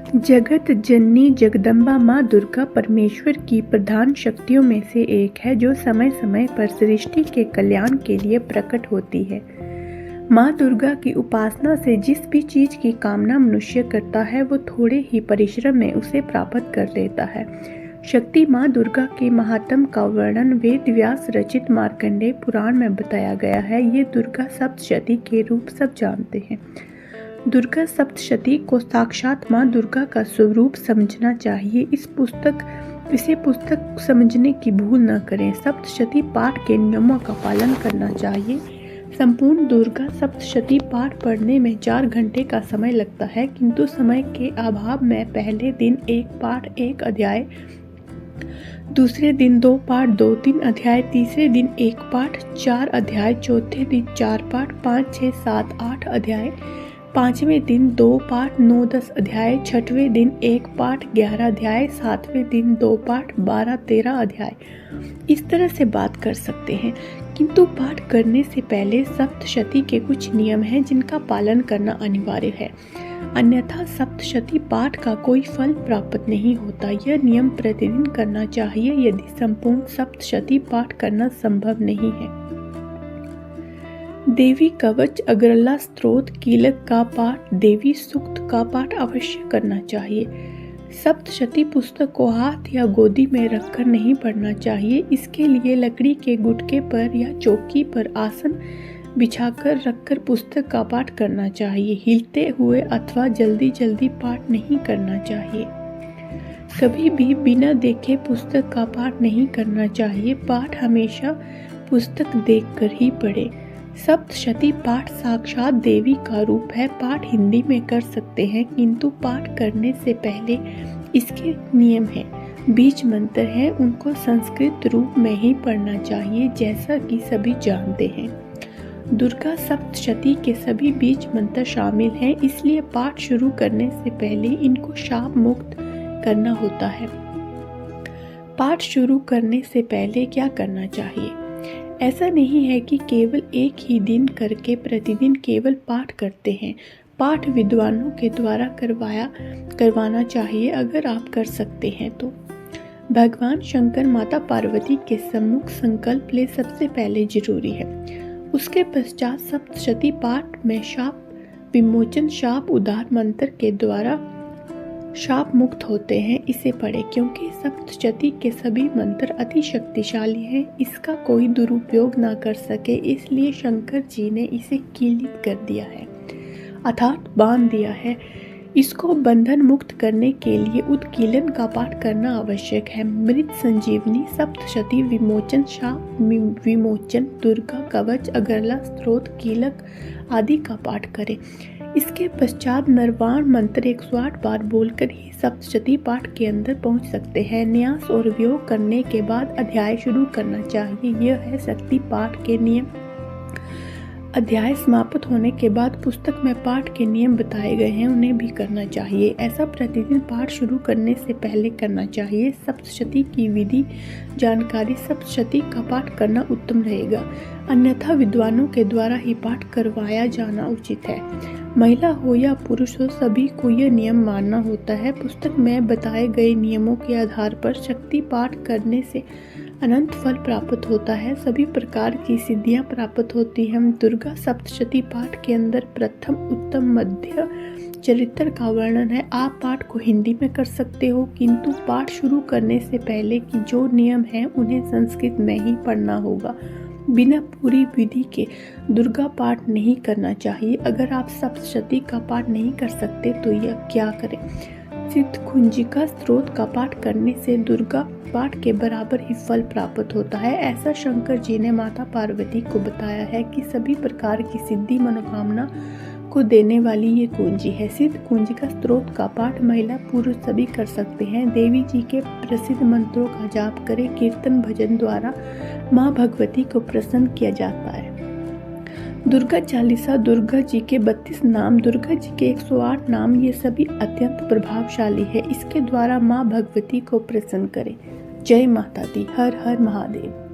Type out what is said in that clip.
जगत जननी जगदम्बा माँ दुर्गा परमेश्वर की प्रधान शक्तियों में से एक है जो समय समय पर सृष्टि के कल्याण के लिए प्रकट होती है। माँ दुर्गा की उपासना से जिस भी चीज की कामना मनुष्य करता है वो थोड़े ही परिश्रम में उसे प्राप्त कर लेता है। शक्ति माँ दुर्गा के महात्म का वर्णन वेद व्यास रचित मार्कंडेय पुराण में बताया गया है। ये दुर्गा सप्तशती के रूप सब जानते हैं। दुर्गा सप्तशती को साक्षात माँ दुर्गा का स्वरूप समझना चाहिए। इसे पुस्तक समझने की भूल न करें। सप्तशती पाठ के नियमों का पालन करना चाहिए। संपूर्ण दुर्गा सप्तशती पाठ पढ़ने में 4 घंटे का समय लगता है, किंतु समय के अभाव में पहले दिन 1 पाठ 1 अध्याय, दूसरे दिन 2 पाठ 2-3 अध्याय, तीसरे दिन 1 पाठ 4 अध्याय, चौथे दिन 4 पाठ 5, 6, 7, 8 अध्याय, पांचवें दिन 2 पाठ 9-10 अध्याय, छठवें दिन 1 पाठ 11 अध्याय, सातवें दिन 2 पाठ 12-13 अध्याय। इस तरह से बात कर सकते हैं, किंतु पाठ करने से पहले सप्तशती के कुछ नियम हैं जिनका पालन करना अनिवार्य है, अन्यथा सप्तशती पाठ का कोई फल प्राप्त नहीं होता। यह नियम प्रतिदिन करना चाहिए यदि संपूर्ण सप्तशती पाठ करना संभव नहीं है। देवी कवच, अगरला स्तोत्र, कीलक का पाठ, देवी सूक्त का पाठ अवश्य करना चाहिए। सप्तशती पुस्तक को हाथ या गोदी में रखकर नहीं पढ़ना चाहिए। इसके लिए लकड़ी के गुटके पर या चौकी पर आसन बिछाकर रखकर पुस्तक का पाठ करना चाहिए। हिलते हुए अथवा जल्दी जल्दी पाठ नहीं करना चाहिए। कभी भी बिना देखे पुस्तक का पाठ नहीं करना चाहिए। पाठ हमेशा पुस्तक देखकर ही पढ़े। सप्तशती पाठ साक्षात देवी का रूप है। पाठ हिंदी में कर सकते हैं, किंतु पाठ करने से पहले इसके नियम हैं। बीज मंत्र हैं, उनको संस्कृत रूप में ही पढ़ना चाहिए, जैसा कि सभी जानते हैं। दुर्गा सप्तशती के सभी बीज मंत्र शामिल हैं, इसलिए पाठ शुरू करने से पहले इनको शाप मुक्त करना होता है। पाठ शुरू करने से पहले क्या करना चाहिए? ऐसा नहीं है कि केवल एक ही दिन करके प्रतिदिन केवल पाठ करते हैं। पाठ विद्वानों के द्वारा करवाना चाहिए, अगर आप कर सकते हैं तो। भगवान शंकर माता पार्वती के सम्मुख संकल्प ले सबसे पहले जरूरी है। उसके पश्चात सप्तशती पाठ में शाप विमोचन, शाप उद्धार मंत्र के द्वारा शाप मुक्त होते हैं। इसे पढ़े, क्योंकि सप्तशती के सभी मंत्र अति शक्तिशाली हैं। इसका कोई दुरुपयोग ना कर सके, इसलिए शंकर जी ने इसे कीलित कर दिया है, अर्थात बांध दिया है। इसको बंधन मुक्त करने के लिए उत्कीलन का पाठ करना आवश्यक है। मृत संजीवनी, सप्तशती, विमोचन, शाप विमोचन, दुर्गा कवच, अगरला स्तोत्र, कीलक आदि का पाठ करें। इसके पश्चात नरवाण मंत्र 108 बार बोलकर ही सप्तशती पाठ के अंदर पहुंच सकते हैं। न्यास और वियोग करने के बाद अध्याय शुरू करना चाहिए। यह है शक्ति पाठ के नियम। अध्याय समाप्त होने के बाद पुस्तक में पाठ के नियम बताए गए हैं, उन्हें भी करना चाहिए। ऐसा प्रतिदिन पाठ शुरू करने से पहले करना चाहिए। सप्तशती की विधि जानकारी सप्तशती का पाठ करना उत्तम रहेगा, अन्यथा विद्वानों के द्वारा ही पाठ करवाया जाना उचित है। महिला हो या पुरुष हो, सभी को यह नियम मानना होता है। पुस्तक में बताए गए नियमों के आधार पर शक्ति पाठ करने से अनंत फल प्राप्त होता है, सभी प्रकार की सिद्धियां प्राप्त होती हैं। दुर्गा सप्तशती पाठ के अंदर प्रथम, उत्तम, मध्य चरित्र का वर्णन है। आप पाठ को हिंदी में कर सकते हो, किंतु पाठ शुरू करने से पहले की जो नियम हैं उन्हें संस्कृत में ही पढ़ना होगा। बिना पूरी विधि के दुर्गा पाठ नहीं करना चाहिए। अगर आप सप्तशती का पाठ नहीं कर सकते तो यह क्या करें? सिद्ध कुंजिका स्तोत्र का पाठ करने से दुर्गा पाठ के बराबर ही फल प्राप्त होता है। ऐसा शंकर जी ने माता पार्वती को बताया है कि सभी प्रकार की सिद्धि मनोकामना को देने वाली ये कुंजी है। सिद्ध कुंजिका स्तोत्र का पाठ महिला पुरुष सभी कर सकते हैं। देवी जी के प्रसिद्ध मंत्रों का जाप करें। कीर्तन भजन द्वारा माँ भगवती को प्रसन्न किया जाता है। दुर्गा चालीसा, दुर्गा जी के 32 नाम, दुर्गा जी के 108 नाम, ये सभी अत्यंत प्रभावशाली है। इसके द्वारा माँ भगवती को प्रसन्न करें। जय माता दी। हर हर महादेव।